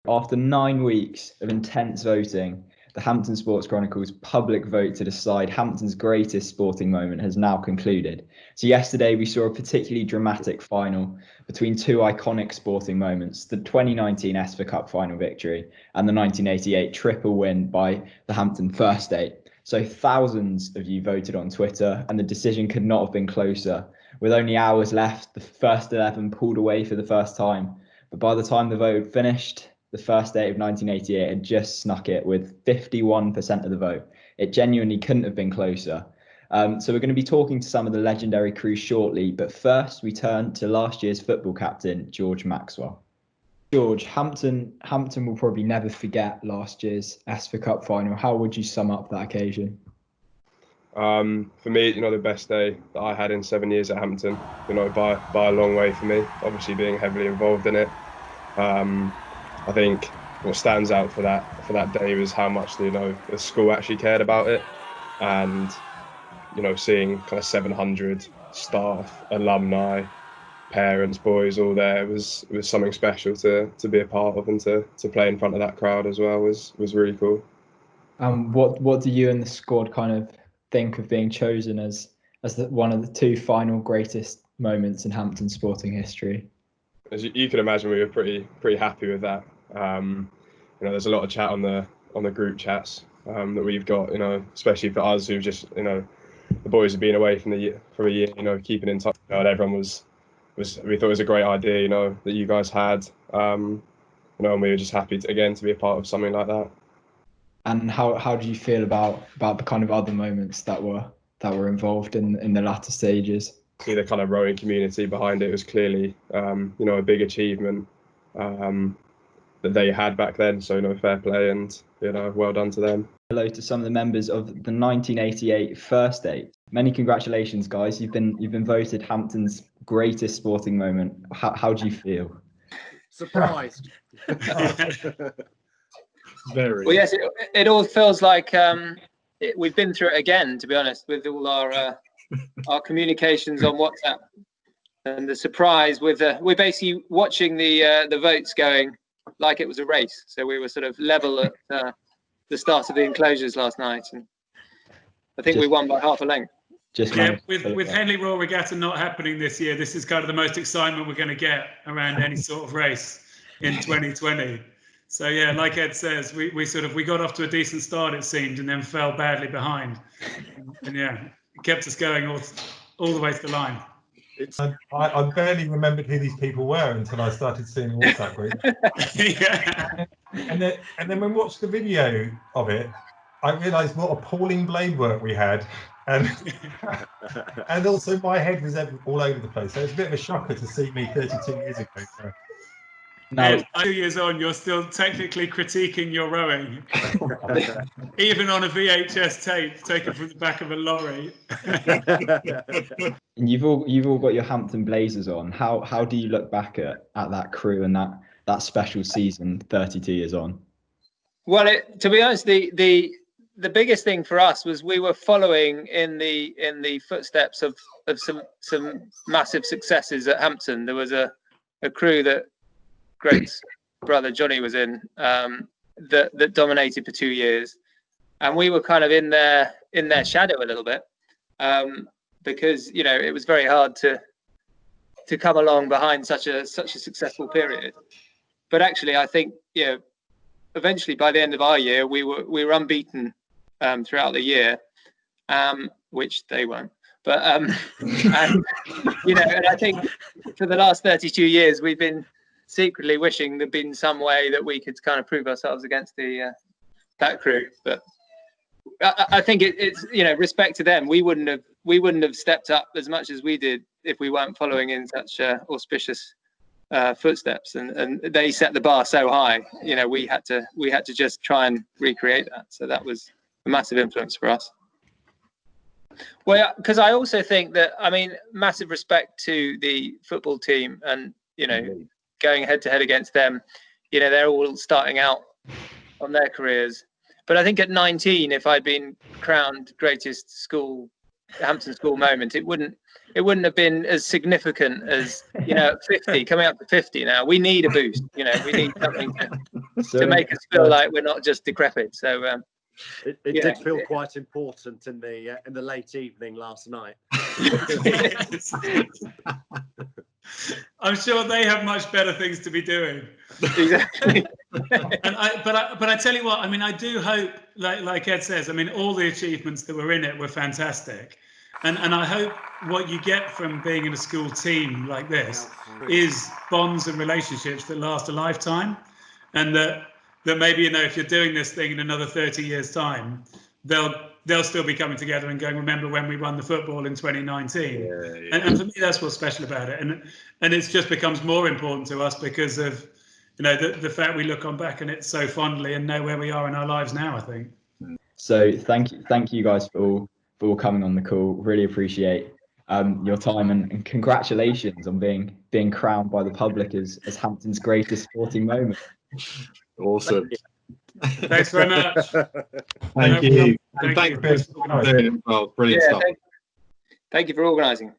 After 9 weeks of intense voting, the Hampton Sports Chronicle's public vote to decide Hampton's greatest sporting moment has now concluded. So yesterday we saw a particularly dramatic final between two iconic sporting moments, the 2019 ESFA Cup final victory and the 1988 triple win by the Hampton First Eight. So thousands of you voted on Twitter, and the decision could not have been closer. With only hours left, the first 11 pulled away for the first time. But by the time the vote had finished, the First Eight of 1988 had just snuck it with 51% of the vote. It genuinely couldn't have been closer. So we're going to be talking to some of the legendary crew shortly, but first we turn to last year's football captain, George Maxwell. George, Hampton will probably never forget last year's ESFA Cup final. How would you sum up that occasion? For me, the best day that I had in 7 years at Hampton, by a long way for me, obviously being heavily involved in it. I think what stands out for that day was how much the school actually cared about it, and seeing kind of 700 staff, alumni, parents, boys all there was something special to be a part of, and to play in front of that crowd as well was really cool. What do you and the squad kind of think of being chosen as one of the two final greatest moments in Hampton sporting history? As you can imagine, we were pretty happy with that. There's a lot of chat on the group chats that we've got, especially for us who've just, the boys have been away from a year, keeping in touch. Everyone we thought it was a great idea, that you guys had, and we were just happy to be a part of something like that. And how do you feel about the kind of other moments that were involved in the latter stages? See the kind of rowing community behind it was clearly, a big achievement that they had back then. So, fair play, and well done to them. Hello to some of the members of the 1988 First Eight. Many congratulations, guys. You've been voted Hampton's greatest sporting moment. How do you feel? Surprised. Very. Well, yes, it all feels like we've been through it again, to be honest, with all our communications on WhatsApp, and the surprise with we're basically watching the votes going like it was a race. So we were sort of level at the start of the enclosures last night, and I think we won by half a length. With Henley Royal Regatta not happening this year, this is kind of the most excitement we're going to get around any sort of race in 2020. So yeah, like Ed says, we got off to a decent start, it seemed, and then fell badly behind, and yeah, it kept us going all the way to the line. I barely remembered who these people were until I started seeing the WhatsApp group. Yeah. And then when we watched the video of it, I realised what appalling blade work we had, and also my head was all over the place. So it's a bit of a shocker to see me 32 years ago. So. No, 2 years on, you're still technically critiquing your rowing, even on a VHS tape taken from the back of a lorry. And you've all got your Hampton blazers on. How do you look back at that crew and that special season 32 years on? Well, to be honest, the biggest thing for us was we were following in the footsteps of some massive successes at Hampton. There was a crew that Greg's brother Johnny was in, that dominated for 2 years, and we were kind of in their shadow a little bit, because it was very hard to come along behind such a successful period. But actually, I think eventually by the end of our year, we were unbeaten throughout the year, which they weren't. But and I think for the last 32 years, we've been secretly wishing there'd been some way that we could kind of prove ourselves against that crew. But I think it's respect to them. We wouldn't have stepped up as much as we did if we weren't following in such auspicious footsteps, and they set the bar so high. We had to just try and recreate that. So that was a massive influence for us. Well, because I also think that, massive respect to the football team, and going head to head against them. They're all starting out on their careers. But I think at 19, if I'd been crowned greatest Hampton school moment, it wouldn't have been as significant as at 50, coming up to 50 now. We need a boost. We need something So to make us feel like we're not just decrepit. So It Yeah. did feel quite important in the late evening last night. I'm sure they have much better things to be doing. exactly. But I tell you what, I mean, I do hope, like Ed says, I mean, all the achievements that were in it were fantastic, and I hope what you get from being in a school team like this is bonds and relationships that last a lifetime, and that maybe, you know, if you're doing this thing in another 30 years' time, they'll still be coming together and going, remember when we won the football in 2019? And for me, that's what's special about it, and it just becomes more important to us because of, you know, the fact we look on back and it's so fondly and know where we are in our lives now, I think. So thank you guys for all coming on the call. Really appreciate your time, and congratulations on being crowned by the public as Hampton's greatest sporting moment. Awesome. Thanks very much. Thank you. Thank Thank you. you for doing it. Well, brilliant Yeah, stuff. thank you for organising.